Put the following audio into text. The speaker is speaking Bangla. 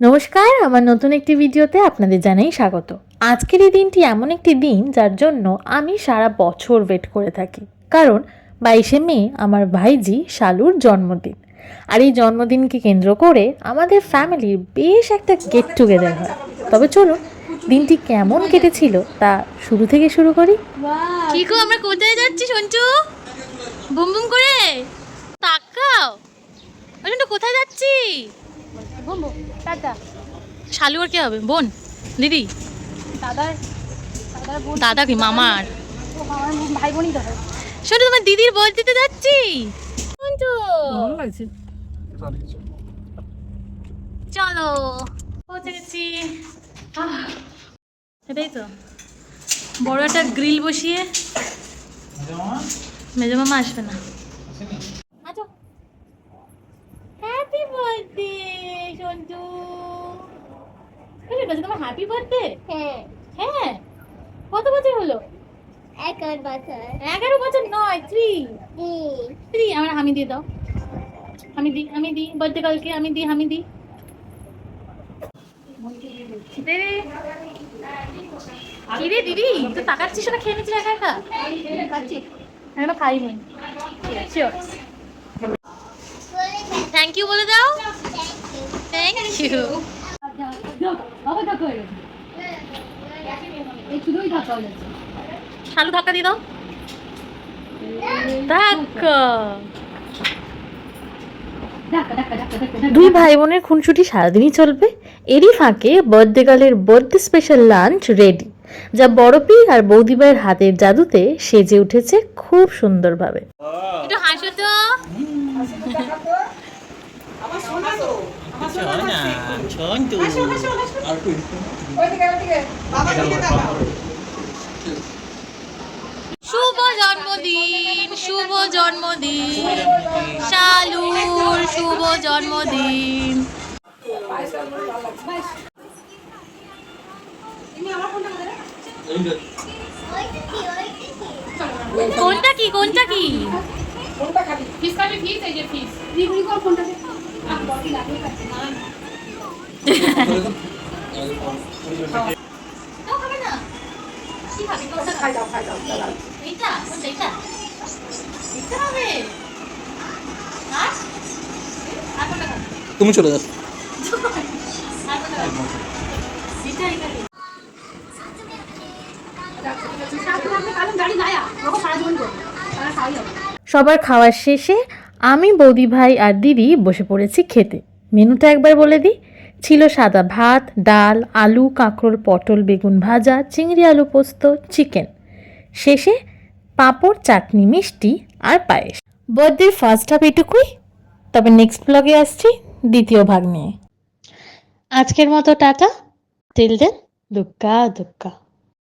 নমস্কার, আমার নতুন একটি ভিডিওতে আপনাদের জানাই স্বাগত। আজকের এই দিনটি এমন একটি দিন যার জন্য আমি সারা বছর ওয়েট করে থাকি, কারণ 22শে মে আমার ভাইজি শালুর জন্মদিন। আর এই জন্মদিনকে কেন্দ্র করে আমাদের ফ্যামিলির বেশ একটা গেট টুগেদার হয়। তবে চলুন দিনটি কেমন কেটেছিল তা শুরু থেকে শুরু করি। কি গো, আমরা কোথায় যাচ্ছি সঞ্চু? বুম বুম করে তাকাও। ওটা কোথায় যাচ্ছি? শালু আর কে হবে? বোন, দিদি, দাদা কি মামার ভাই বোনই তো। শোনো, তোমার দিদির বল দিতে যাচ্ছি। সঞ্চু চলো, পৌঁছে গেছি। এটাই তো বড় একটা গ্রিল বসিয়ে। মেজো মামা আসবে না। Happy birthday Sanju. তোমার হ্যাপি বার্থডে? হ্যাঁ, হ্যাঁ, কত বছর হলো? 11 বছর। 11 বছর নয়, 3। আমার হামি দিয়ে দাও। আমি দিই বার্থডে কালকে। আমি দিই কিরে দিদি, তো তাকাচ্ছিস না? খেয়ে নিচ্ছিস একা একা? এখনো খাইনি। থ্যাংক ইউ বলে দাও। Thank you. শালু ধাক্কা দিয়ে দাও। ধাক্কা। দুই ভাই বোনের খুনসুটি সারাদিনই চলবে। এরই ফাঁকে বার্থডে গার্লের বার্থডে স্পেশাল লাঞ্চ রেডি, যা বড় পি আর বৌদি ভাইয়ের হাতের জাদুতে সেজে উঠেছে খুব সুন্দরভাবে। একটু হাসো তো। শুভ জন্মদিন, শুভ জন্মদিন শালুর, শুভ জন্মদিন। কোনটা কি কোনটা কি? ফিস খাবি? ফিস, এই যে ফিস। রিগুলি কর ফোনটাকে। বডি লাগে কাছে না। দাও, খাবে না? কি খাবি? কোনটা খাই দাও। এইটা? কোনটা এটা? এটা হবে? আর? আর কোনটা খাবে? তুমি চলে যাও। আর কোনটা খাবে? এটা। সবার খাওয়ার শেষে আমি, বৌদি ভাই আর দিদি বসে পড়েছি খেতে। মেনুটা একবার বলে দিই। ছিল সাদা ভাত, ডাল, আলু, কাঁকরোল, পটল, বেগুন ভাজা, চিংড়ি আলু পোস্ত, চিকেন। শেষে পাঁপড়, চাটনি, মিষ্টি আর পায়েস। বার্থডের ফার্স্ট হাফ এটুকুই। তবে নেক্সট ব্লগে আসছি দ্বিতীয় ভাগ নিয়ে। আজকের মতো টাটা। Till then, দুক্কা দুক্কা।